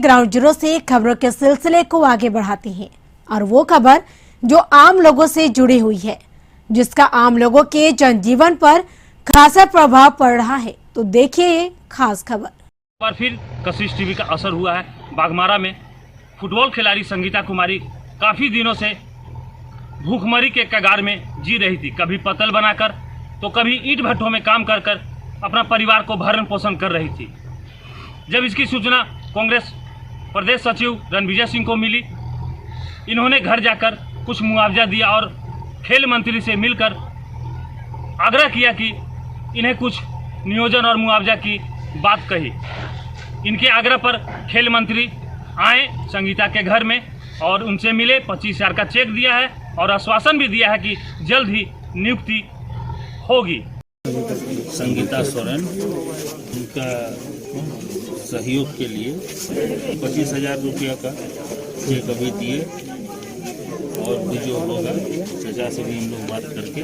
Ground zero से खबरों के सिलसिले को आगे बढ़ाते हैं और वो खबर जो आम लोगों से जुड़ी हुई है, जिसका आम लोगों के जनजीवन पर खासा प्रभाव पड़ रहा है। तो देखिए खास खबर। पर फिर कशिश टीवी का असर हुआ है। बाघमारा में फुटबॉल खिलाड़ी संगीता कुमारी काफी दिनों से भूखमरी के कगार में जी रही थी। कभी पतल बनाकर तो कभी ईंट भट्ठों में काम कर कर अपना परिवार को भरण पोषण कर रही थी। जब इसकी सूचना कांग्रेस प्रदेश सचिव रणविजय सिंह को मिली, इन्होंने घर जाकर कुछ मुआवजा दिया और खेल मंत्री से मिलकर आग्रह किया कि इन्हें कुछ नियोजन और मुआवजा की बात कही। इनके आग्रह पर खेल मंत्री आए संगीता के घर में और उनसे मिले, 25,000 का चेक दिया है और आश्वासन भी दिया है कि जल्द ही नियुक्ति होगी। संगीता सोरेन, उनका सहयोग के लिए 25,000 रुपया का चेक अभी दिए और भी जो होगा सजा से भी हम लोग बात करके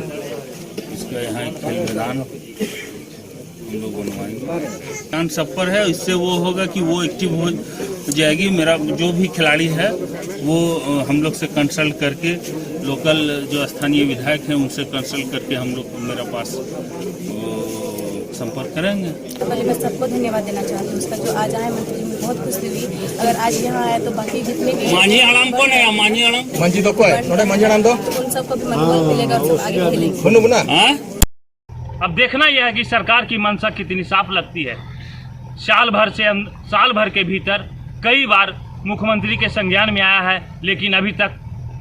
इसका यहाँ एक खेल मैदान हम लोग बनवाएंगे। काम सब पर है, इससे वो होगा कि वो एक्टिव हो जाएगी। मेरा जो भी खिलाड़ी है वो हम लोग से कंसल्ट करके, लोकल जो स्थानीय विधायक हैं उनसे कंसल्ट करके हम लोग मेरा पास संपर्क करेंगे। पहले मैं सबको धन्यवाद देना चाहती हूँ। उसका जो आज आए मंत्री जी, मुझे बहुत खुशी हुई। अगर आज यहाँ आया तो बाकी जितने भी मांझी आलम कौन है? मांझी आलम मंजी तो कोई थोड़ा मंजी आलम तो उन सबको भी मनोबल मिलेगा और सब आगे खेलेंगे। बुनु बुना। अब देखना यह है कि सरकार की मंशा कितनी साफ लगती है। साल भर के भीतर कई बार मुख्यमंत्री के संज्ञान में आया है, लेकिन अभी तक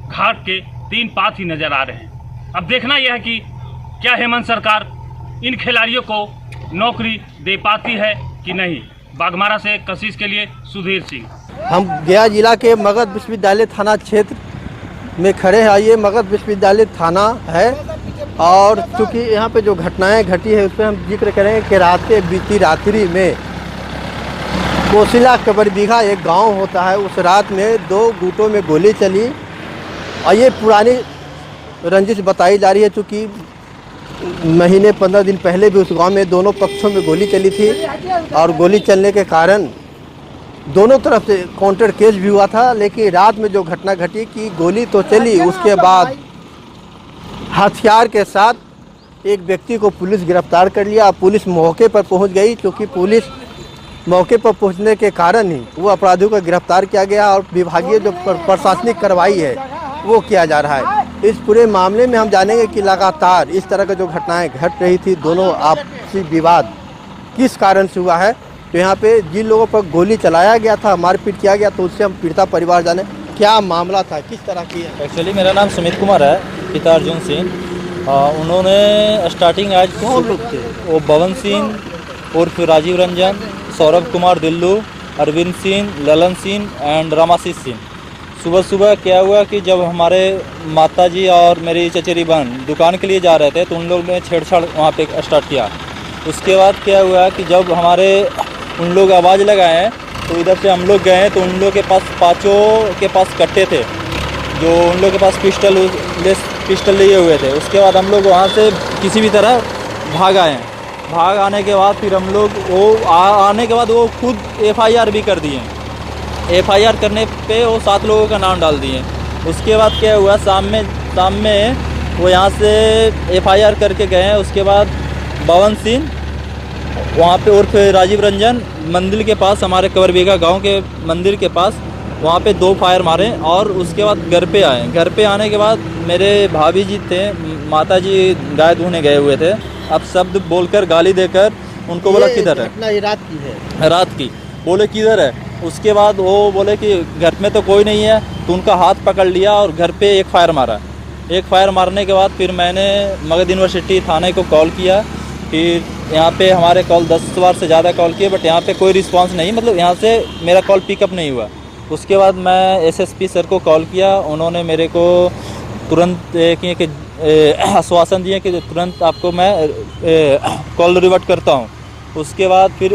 घाट के 3 पात ही नजर आ रहे हैं। अब देखना यह है कि क्या हेमंत सरकार इन खिलाड़ियों को नौकरी दे पाती है कि नहीं। बाघमारा से कशिश के लिए सुधीर सिंह। हम गया जिला के मगध विश्वविद्यालय थाना क्षेत्र में खड़े हैं। ये मगध विश्वविद्यालय थाना है और चूँकि यहाँ पे जो घटनाएं घटी है उस पर हम जिक्र करेंगे कि बीती रात्रि में कोसिला कबरबीघा एक गांव होता है, उस रात में 2 गुटों में गोली चली और ये पुरानी रंजिश बताई जा रही है। चूँकि महीने 15 दिन पहले भी उस गांव में दोनों पक्षों में गोली चली थी और गोली चलने के कारण दोनों तरफ से काउंटर केस भी हुआ था। लेकिन रात में जो घटना घटी कि गोली तो चली, उसके बाद हथियार के साथ एक व्यक्ति को पुलिस गिरफ्तार कर लिया। पुलिस मौके पर पहुंच गई, क्योंकि पुलिस मौके पर पहुंचने के कारण ही वो अपराधियों को गिरफ्तार किया गया और विभागीय जो प्रशासनिक कार्रवाई है वो किया जा रहा है। इस पूरे मामले में हम जानेंगे कि लगातार इस तरह की जो घटनाएं घट रही थी, दोनों आपसी विवाद किस कारण से हुआ है। तो यहाँ पे जिन लोगों पर गोली चलाया गया था, मारपीट किया गया, तो उससे हम पीड़िता परिवार जाने क्या मामला था, किस तरह की है। एक्चुअली मेरा नाम सुमित कुमार है, पिता अर्जुन सिंह। उन्होंने स्टार्टिंग आज कौन लोग थे? वो पवन सिंह उर्फ राजीव रंजन, सौरभ कुमार दिल्लू, अरविंद सिंह, ललन सिंह एंड रामाशीष सिंह। सुबह क्या हुआ कि जब हमारे माताजी और मेरी चचेरी बहन दुकान के लिए जा रहे थे तो उन लोग ने छेड़छाड़ वहाँ पे स्टार्ट किया। उसके बाद क्या हुआ कि जब हमारे उन लोग आवाज़ लगाए तो इधर से हम लोग गए तो उन लोग के पास 5 के पास कट्टे थे, जो उन लोग के पास पिस्टल लिए हुए थे। उसके बाद हम लोग वहाँ से किसी भी तरह भाग आए। भाग आने के बाद फिर हम लोग आने के बाद वो खुद FIR भी कर दिए। FIR करने पे वो 7 लोगों का नाम डाल दिए। उसके बाद क्या हुआ, शाम में वो यहाँ से FIR करके गए हैं। उसके बाद पवन सिंह वहाँ पे उर्फ राजीव रंजन मंदिर के पास, हमारे कबरबीघा गांव के मंदिर के पास, वहाँ पे 2 फायर मारे और उसके बाद घर पे आए। घर पे आने के बाद मेरे भाभी जी थे, माता जी गाय धोने गए हुए थे। अब शब्द बोलकर गाली देकर उनको बोला किधर है, ये रात की है, रात की, बोले किधर है। उसके बाद वो बोले कि घर में तो कोई नहीं है, तो उनका हाथ पकड़ लिया और घर पे 1 फायर मारा। 1 फायर मारने के बाद फिर मैंने मगध यूनिवर्सिटी थाने को कॉल किया। फिर यहाँ पे हमारे कॉल 10 बार से ज़्यादा कॉल किए, बट यहाँ पे कोई रिस्पांस नहीं, मतलब यहाँ से मेरा कॉल पिकअप नहीं हुआ। उसके बाद मैं SSP सर को कॉल किया। उन्होंने मेरे को तुरंत एक आश्वासन दिए कि तुरंत आपको मैं कॉल रिवर्ट करता हूँ। उसके बाद फिर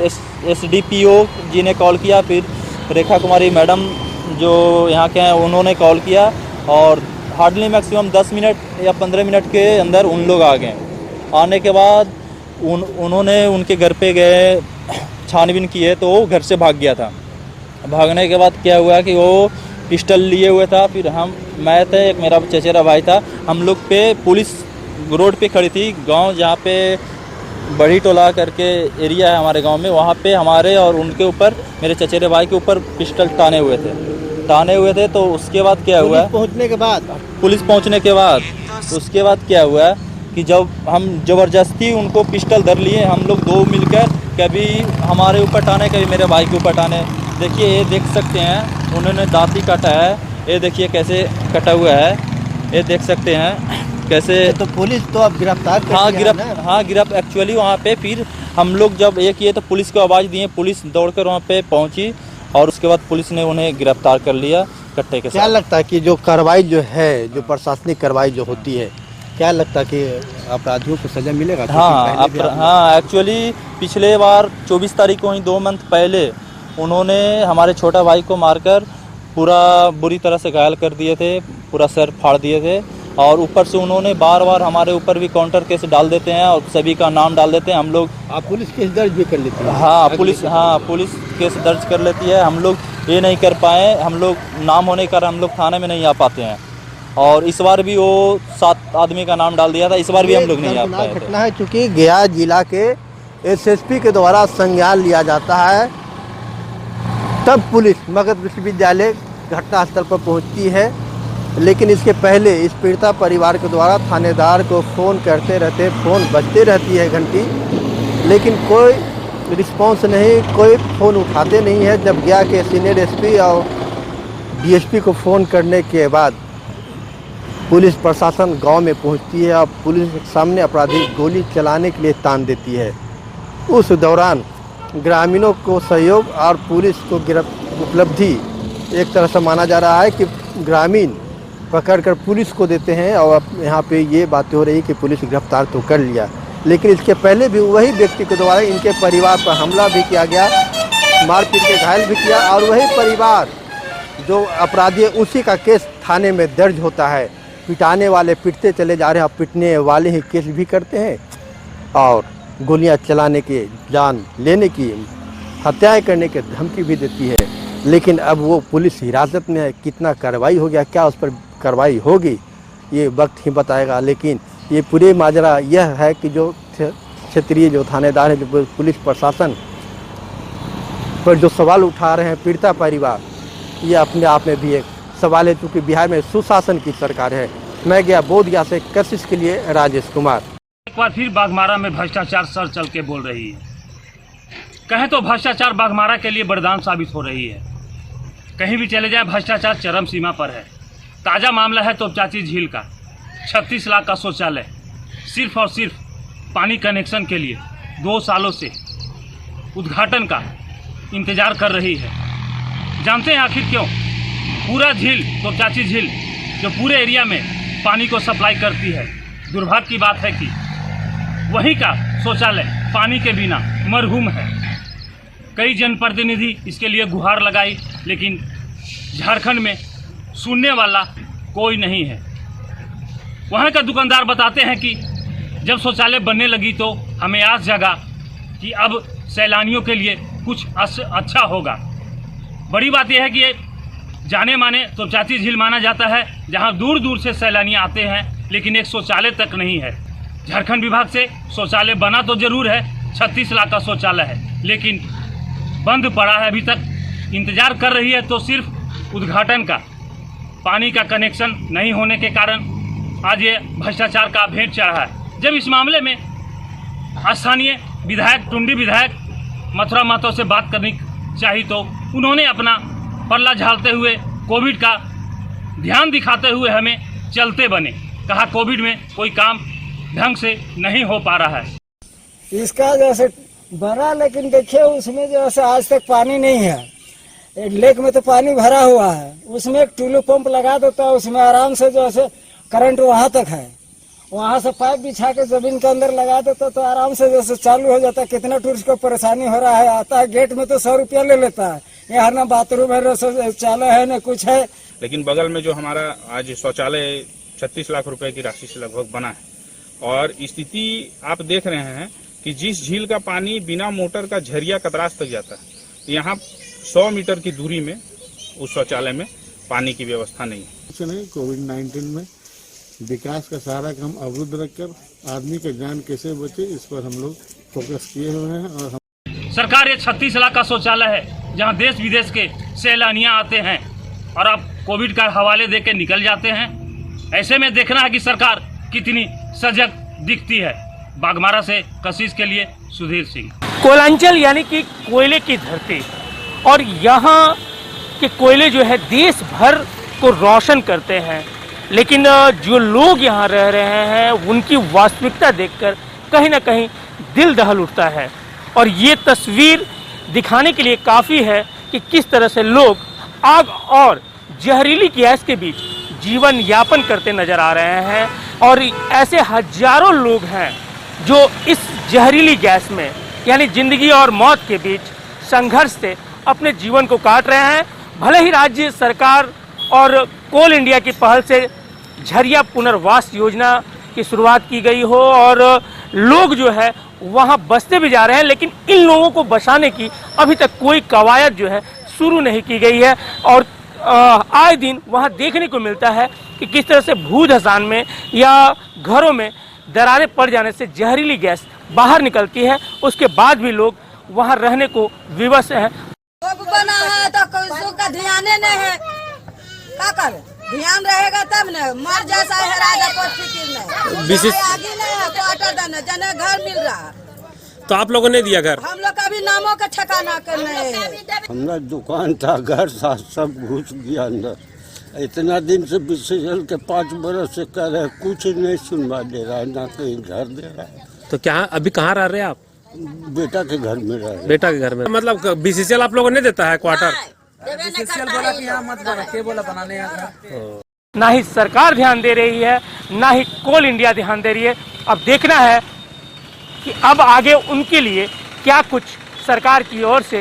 SDPO जी ने कॉल किया, फिर रेखा कुमारी मैडम जो यहाँ के हैं उन्होंने कॉल किया और हार्डली मैक्सिमम 10 मिनट या 15 मिनट के अंदर उन लोग आ गए। आने के बाद उन्होंने उनके घर पे गए, छानबीन किए तो वो घर से भाग गया था। भागने के बाद क्या हुआ कि वो पिस्टल लिए हुए था। फिर मैं थे, एक मेरा चचेरा भाई था, हम लोग पे पुलिस रोड पे खड़ी थी। गांव जहाँ पे बड़ी टोला करके एरिया है हमारे गांव में, वहाँ पे हमारे और उनके ऊपर, मेरे चचेरे भाई के ऊपर पिस्टल ताने हुए थे। तो उसके बाद क्या हुआ, पुलिस पहुँचने के बाद उसके बाद क्या हुआ कि जब हम ज़बरदस्ती उनको पिस्टल धर लिए, हम लोग दो मिलकर, कभी हमारे ऊपर टाने कभी मेरे भाई के ऊपर टाने। देखिए ये देख सकते हैं, उन्होंने दांती काटा है, ये देखिए कैसे कटा हुआ है, ये देख सकते हैं कैसे। तो पुलिस तो अब गिरफ्तार कर लिया है ना? गिरफ्त एक्चुअली वहाँ पे फिर हम लोग जब ये किए तो पुलिस को आवाज़ दिए, पुलिस दौड़कर वहाँ पे पहुँची और उसके बाद पुलिस ने उन्हें गिरफ्तार कर लिया कट्टे के साथ। क्या लगता है कि जो कार्रवाई जो है, जो प्रशासनिक कार्रवाई जो होती है, क्या लगता है कि अपराधियों को सजा मिलेगा? हाँ, एक्चुअली पिछले बार 24 तारीख को ही 2 मंथ पहले उन्होंने हमारे छोटा भाई को मारकर पूरा बुरी तरह से घायल कर दिए थे, पूरा सर फाड़ दिए थे। और ऊपर से उन्होंने बार बार हमारे ऊपर भी काउंटर केस डाल देते हैं और सभी का नाम डाल देते हैं। हम लोग पुलिस केस दर्ज भी कर लेती है? पुलिस केस दर्ज कर लेती है। हम लोग ये नहीं कर पाए, हम लोग नाम होने के कारण हम लोग थाने में नहीं आ पाते हैं। और इस बार भी वो 7 आदमी का नाम डाल दिया था, इस बार भी हम लोग नहीं आ पाए थे। घटना है चूँकि गया जिला के SSP के द्वारा संज्ञान लिया जाता है, तब पुलिस मगध विश्वविद्यालय घटनास्थल पर पहुंचती है। लेकिन इसके पहले इस पीड़िता परिवार के द्वारा थानेदार को फ़ोन करते रहते, फ़ोन बजते रहती है घंटी, लेकिन कोई रिस्पांस नहीं, कोई फ़ोन उठाते नहीं है। जब गया के सीनियर SP और DSP को फ़ोन करने के बाद पुलिस प्रशासन गांव में पहुंचती है और पुलिस के सामने अपराधी गोली चलाने के लिए तान देती है। उस दौरान ग्रामीणों को सहयोग और पुलिस को उपलब्धि एक तरह से माना जा रहा है कि ग्रामीण पकड़कर पुलिस को देते हैं। और अब यहाँ पे ये बातें हो रही कि पुलिस गिरफ्तार तो कर लिया, लेकिन इसके पहले भी वही व्यक्ति के द्वारा इनके परिवार पर हमला भी किया गया, मारपीट के घायल भी किया। और वही परिवार जो अपराधी है उसी का केस थाने में दर्ज होता है। पिटाने वाले पिटते चले जा रहे हैं, पिटने वाले ही केस भी करते हैं और गोलियां चलाने के, जान लेने की, हत्याएं करने की धमकी भी देती है। लेकिन अब वो पुलिस हिरासत में है, कितना कार्रवाई हो गया, क्या उस पर कार्रवाई होगी, ये वक्त ही बताएगा। लेकिन ये पूरे माजरा यह है कि जो क्षेत्रीय जो थानेदार है, जो पुलिस प्रशासन पर जो सवाल उठा रहे हैं पीड़िता परिवार, ये अपने आप में भी एक सवाल है, चूँकि बिहार में सुशासन की सरकार है। मैं गया बोधगया से, कशिश के लिए राजेश कुमार। एक बार फिर बाघमारा में भ्रष्टाचार सर चल के बोल रही है। कहें तो भ्रष्टाचार बाघमारा के लिए वरदान साबित हो रही है। कहीं भी चले जाए भ्रष्टाचार चरम सीमा पर है। ताज़ा मामला है तोपचाची झील का। 36 लाख का शौचालय सिर्फ और सिर्फ पानी कनेक्शन के लिए 2 सालों से उद्घाटन का इंतजार कर रही है। जानते हैं आखिर क्यों? पूरा झील, तोपचाची झील जो पूरे एरिया में पानी को सप्लाई करती है, दुर्भाग्य की बात है कि वहीं का शौचालय पानी के बिना मरहूम है। कई जनप्रतिनिधि इसके लिए गुहार लगाई, लेकिन झारखंड में सुनने वाला कोई नहीं है। वहाँ का दुकानदार बताते हैं कि जब शौचालय बनने लगी तो हमें आस जगा कि अब सैलानियों के लिए कुछ अच्छा होगा। बड़ी बात यह है कि ये जाने माने तोपचाची झील माना जाता है, जहाँ दूर दूर से सैलानी आते हैं, लेकिन एक शौचालय तक नहीं है। झारखंड विभाग से शौचालय बना तो जरूर है, 36 लाख का शौचालय है, लेकिन बंद पड़ा है अभी तक। इंतजार कर रही है तो सिर्फ उद्घाटन का। पानी का कनेक्शन नहीं होने के कारण आज ये भ्रष्टाचार का भेंट चढ़ा है। जब इस मामले में स्थानीय विधायक, टुंडी विधायक मथुरा महतो से बात करनी चाहिए तो उन्होंने अपना पल्ला झाड़ते हुए कोविड का ध्यान दिखाते हुए हमें चलते बने। कहा कोविड में कोई काम ढंग से नहीं हो पा रहा है। इसका जैसे बना, लेकिन देखिए उसमें जो है आज तक पानी नहीं है। एक लेक में तो पानी भरा हुआ है, उसमें एक टूलू पंप लगा देता है, उसमें आराम से जो है करंट वहां तक है, वहां से पाइप बिछा के जमीन के अंदर लगा देता तो आराम से जैसे चालू हो जाता है। कितना टूरिस्ट को परेशानी हो रहा है, आता है गेट में तो 100 रुपया ले लेता है। यहाँ ना बाथरूम है, ना शौचालय है, न कुछ है। लेकिन बगल में जो हमारा आज शौचालय 36 लाख रुपए की राशि से लगभग बना है, और स्थिति आप देख रहे हैं कि जिस झील का पानी बिना मोटर का झरिया कतरास तक जाता है, यहाँ 100 मीटर की दूरी में उस शौचालय में पानी की व्यवस्था नहीं है। कुछ नहीं, कोविड-19 में विकास का सारा काम अवरुद्ध रखकर आदमी का जान कैसे बचे इस पर हम लोग फोकस किए हुए हैं। और हम सरकार ये 36 लाख का शौचालय है जहां देश विदेश के सैलानियां आते हैं और अब कोविड का हवाले दे के निकल जाते हैं। ऐसे में देखना है कि सरकार कितनी सजग दिखती है। बागमारा से कशिश के लिए सुधीर सिंह। कोयलांचल यानी कि कोयले की धरती, और यहाँ के कोयले जो है देश भर को रोशन करते हैं, लेकिन जो लोग यहाँ रह रहे हैं उनकी वास्तविकता देखकर कहीं ना कहीं दिल दहल उठता है। और ये तस्वीर दिखाने के लिए काफ़ी है कि किस तरह से लोग आग और जहरीली गैस के बीच जीवन यापन करते नजर आ रहे हैं। और ऐसे हजारों लोग हैं जो इस जहरीली गैस में यानी जिंदगी और मौत के बीच संघर्ष से अपने जीवन को काट रहे हैं। भले ही राज्य सरकार और कोल इंडिया की पहल से झरिया पुनर्वास योजना की शुरुआत की गई हो और लोग जो है वहां बसते भी जा रहे हैं, लेकिन इन लोगों को बसाने की अभी तक कोई कवायद जो है शुरू नहीं की गई है। और आए दिन वहां देखने को मिलता है कि किस तरह से भूधसान में या घरों में दरारें पड़ जाने से जहरीली गैस बाहर निकलती है, उसके बाद भी लोग वहां रहने को विवश हैं। बना है तो कोई का ध्यान नहीं है, क्या करे? ध्यान रहेगा तब न, मर जैसा है राजा को फिक्र नहीं, आगे नहीं है तो अटर देना जने घर मिल रहा। तो आप लोगों ने दिया घर? हम लोग का भी नामों का ठिकाना करना है। हमारा दुकान था, घर था, सब घुस गया अंदर। इतना दिन से विसर्जन के 5 बरस से कर रहे, कुछ नहीं सुनवा दे रहा है, ना कहीं घर दे रहा है। तो क्या अभी कहाँ रह रहे हैं आप? बेटा के घर में रह रहे। बेटा के घर में? मतलब बीसीसीएल आप लोगों ने देता है क्वार्टर? बोला कि यहाँ मत बना, के बोला बनाने ना ही सरकार ध्यान दे रही है, ना ही कोल इंडिया ध्यान दे रही है। अब देखना है कि अब आगे उनके लिए क्या कुछ सरकार की ओर से